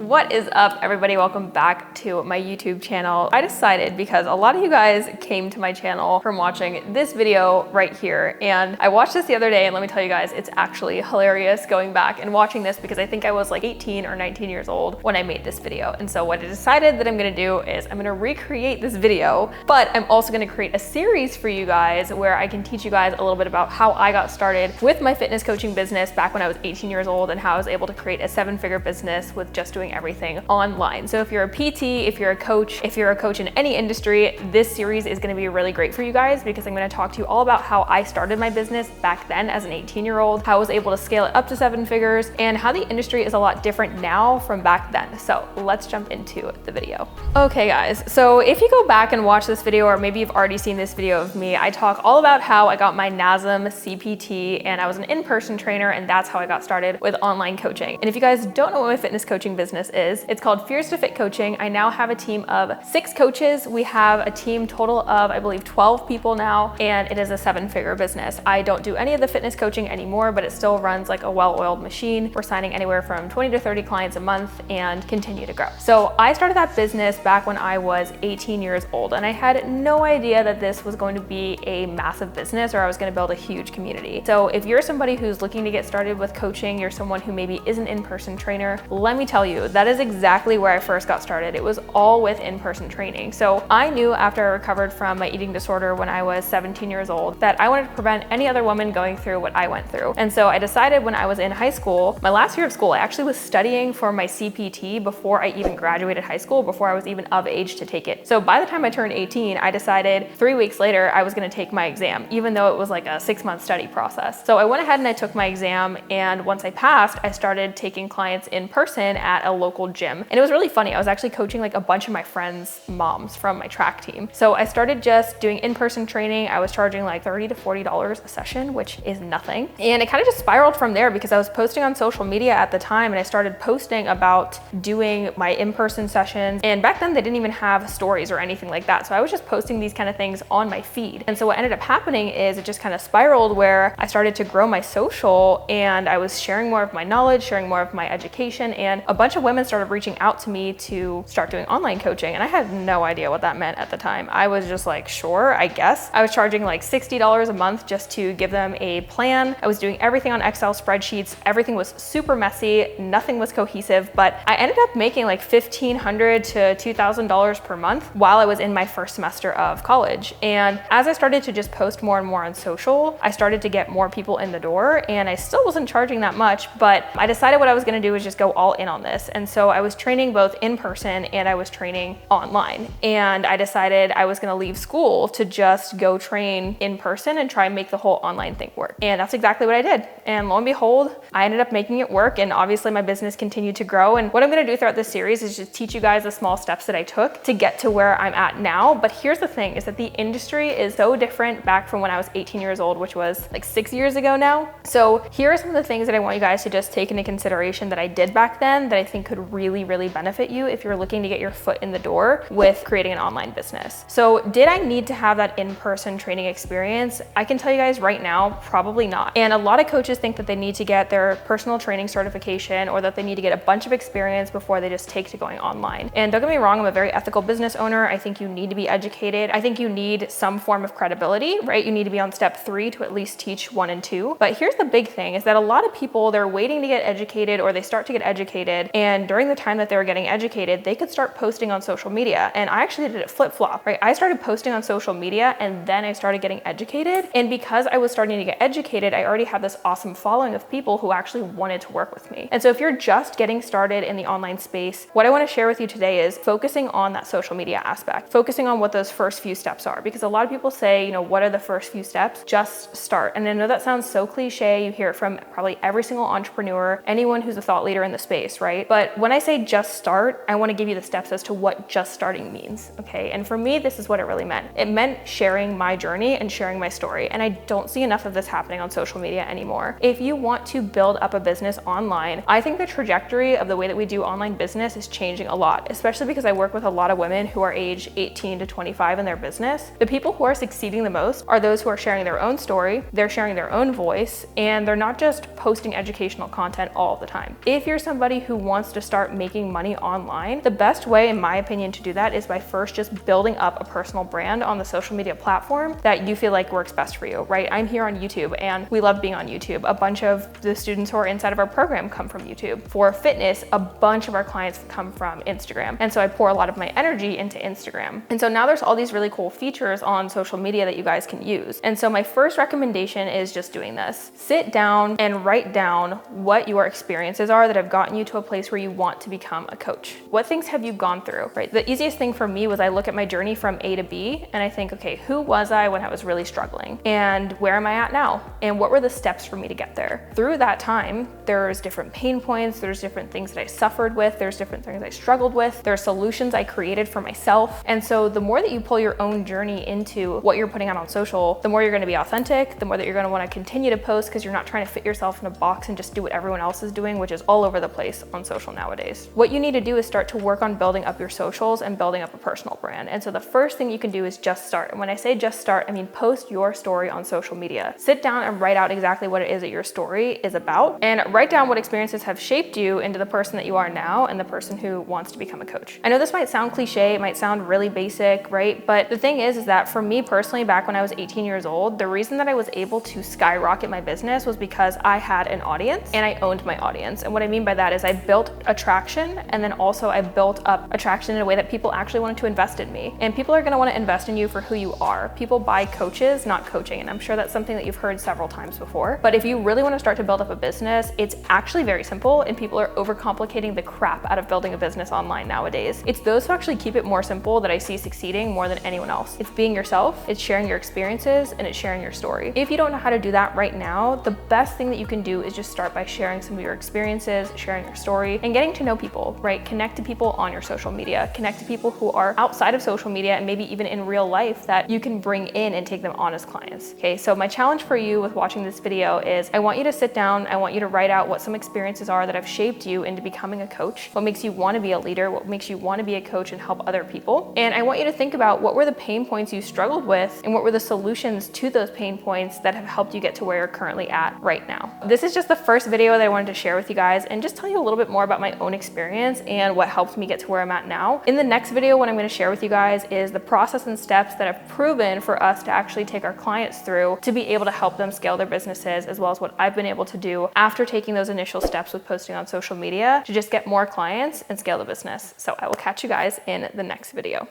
What is up, everybody? Welcome back to my YouTube channel. I decided, because a lot of you guys came to my channel from watching this video right here, and I watched this the other day, and let me tell you guys, it's actually hilarious going back and watching this because I think I was like 18 or 19 years old when I made this video. And so what I decided that I'm gonna do is I'm gonna recreate this video, but I'm also gonna create a series for you guys where I can teach you guys a little bit about how I got started with my fitness coaching business back when I was 18 years old and how I was able to create a 7-figure business with just doing everything online. So if you're a PT, if you're a coach in any industry, this series is gonna be really great for you guys because I'm gonna talk to you all about how I started my business back then as an 18-year-old, how I was able to scale it up to 7 figures, and how the industry is a lot different now from back then. So let's jump into the video. Okay guys, so if you go back and watch this video, or maybe you've already seen this video of me, I talk all about how I got my NASM CPT and I was an in-person trainer, and that's how I got started with online coaching. And if you guys don't know what my fitness coaching business is, it's called Fierce to Fit Coaching. I now have a team of 6 coaches. We have a team total of, I believe, 12 people now, and it is a 7-figure business. I don't do any of the fitness coaching anymore, but it still runs like a well-oiled machine. We're signing anywhere from 20 to 30 clients a month and continue to grow. So I started that business back when I was 18 years old, and I had no idea that this was going to be a massive business or I was going to build a huge community. So if you're somebody who's looking to get started with coaching, you're someone who maybe is an in-person trainer, let me tell you, that is exactly where I first got started. It was all with in-person training. So I knew after I recovered from my eating disorder when I was 17 years old that I wanted to prevent any other woman going through what I went through. And so I decided when I was in high school, my last year of school, I actually was studying for my CPT before I even graduated high school, before I was even of age to take it. So by the time I turned 18, I decided 3 weeks later I was going to take my exam, even though it was like a 6-month study process. So I went ahead and I took my exam, and once I passed, I started taking clients in person at a local gym. And it was really funny. I was actually coaching like a bunch of my friends' moms from my track team. So I started just doing in-person training. I was charging like $30 to $40 a session, which is nothing. And it kind of just spiraled from there because I was posting on social media at the time, and I started posting about doing my in-person sessions. And back then they didn't even have stories or anything like that. So I was just posting these kind of things on my feed. And so what ended up happening is it just kind of spiraled where I started to grow my social, and I was sharing more of my knowledge, sharing more of my education, and a bunch of women started reaching out to me to start doing online coaching. And I had no idea what that meant at the time. I was just like, sure, I guess. I was charging like $60 a month just to give them a plan. I was doing everything on Excel spreadsheets. Everything was super messy. Nothing was cohesive, but I ended up making like $1,500 to $2,000 per month while I was in my first semester of college. And as I started to just post more and more on social, I started to get more people in the door, and I still wasn't charging that much, but I decided what I was gonna do was just go all in on this. And so I was training both in person and I was training online. And I decided I was gonna leave school to just go train in person and try and make the whole online thing work. And that's exactly what I did. And lo and behold, I ended up making it work, and obviously my business continued to grow. And what I'm gonna do throughout this series is just teach you guys the small steps that I took to get to where I'm at now. But here's the thing, is that the industry is so different back from when I was 18 years old, which was like 6 years ago now. So here are some of the things that I want you guys to just take into consideration that I did back then that I think could really benefit you if you're looking to get your foot in the door with creating an online business. So did I need to have that in-person training experience? I can tell you guys right now, probably not. And a lot of coaches think that they need to get their personal training certification or that they need to get a bunch of experience before they just take to going online. And don't get me wrong, I'm a very ethical business owner. I think you need to be educated. I think you need some form of credibility, right? You need to be on step 3 to at least teach 1 and 2. But here's the big thing, is that a lot of people, they're waiting to get educated, or they start to get educated, and during the time that they were getting educated, they could start posting on social media. And I actually did it flip-flop, right? I started posting on social media, and then I started getting educated. And because I was starting to get educated, I already had this awesome following of people who actually wanted to work with me. And so if you're just getting started in the online space, what I want to share with you today is focusing on that social media aspect, focusing on what those first few steps are. Because a lot of people say, you know, what are the first few steps? Just start. And I know that sounds so cliche. You hear it from probably every single entrepreneur, anyone who's a thought leader in the space, right? But when I say just start, I want to give you the steps as to what just starting means, okay? And for me, this is what it really meant. It meant sharing my journey and sharing my story. And I don't see enough of this happening on social media anymore. If you want to build up a business online, I think the trajectory of the way that we do online business is changing a lot, especially because I work with a lot of women who are age 18 to 25 in their business. The people who are succeeding the most are those who are sharing their own story, they're sharing their own voice, and they're not just posting educational content all the time. If you're somebody who wants wants to start making money online, the best way, in my opinion, to do that is by first just building up a personal brand on the social media platform that you feel like works best for you, right? I'm here on YouTube and we love being on YouTube. A bunch of the students who are inside of our program come from YouTube. For fitness, a bunch of our clients come from Instagram. And so I pour a lot of my energy into Instagram. And so now there's all these really cool features on social media that you guys can use. And so my first recommendation is just doing this. Sit down and write down what your experiences are that have gotten you to a place where you want to become a coach. What things have you gone through, right? The easiest thing for me was I look at my journey from A to B and I think, okay, who was I when I was really struggling? And where am I at now? And what were the steps for me to get there? Through that time, there's different pain points, there's different things that I suffered with, there's different things I struggled with, there are solutions I created for myself. And so the more that you pull your own journey into what you're putting out on social, the more you're gonna be authentic, the more that you're gonna wanna continue to post because you're not trying to fit yourself in a box and just do what everyone else is doing, which is all over the place on social nowadays. What you need to do is start to work on building up your socials and building up a personal brand. And so the first thing you can do is just start. And when I say just start, I mean post your story on social media. Sit down and write out exactly what it is that your story is about, and write down what experiences have shaped you into the person that you are now and the person who wants to become a coach. I know this might sound cliche, it might sound really basic, right? But the thing is that for me personally, back when I was 18 years old, the reason that I was able to skyrocket my business was because I had an audience and I owned my audience. And what I mean by that is I built attraction, and then also I built up attraction in a way that people actually wanted to invest in me. And people are gonna wanna invest in you for who you are. People buy coaches, not coaching. And I'm sure that's something that you've heard several times before. But if you really wanna start to build up a business, it's actually very simple, and people are overcomplicating the crap out of building a business online nowadays. It's those who actually keep it more simple that I see succeeding more than anyone else. It's being yourself, it's sharing your experiences, and it's sharing your story. If you don't know how to do that right now, the best thing that you can do is just start by sharing some of your experiences, sharing your story, and getting to know people, right? Connect to people on your social media, connect to people who are outside of social media and maybe even in real life that you can bring in and take them on as clients. Okay, so my challenge for you with watching this video is I want you to sit down, I want you to write out what some experiences are that have shaped you into becoming a coach, what makes you want to be a leader, what makes you want to be a coach and help other people. And I want you to think about what were the pain points you struggled with and what were the solutions to those pain points that have helped you get to where you're currently at right now. This is just the first video that I wanted to share with you guys and just tell you a little bit more about my own experience and what helped me get to where I'm at now. In the next video, what I'm going to share with you guys is the process and steps that have proven for us to actually take our clients through to be able to help them scale their businesses, as well as what I've been able to do after taking those initial steps with posting on social media to just get more clients and scale the business. So I will catch you guys in the next video.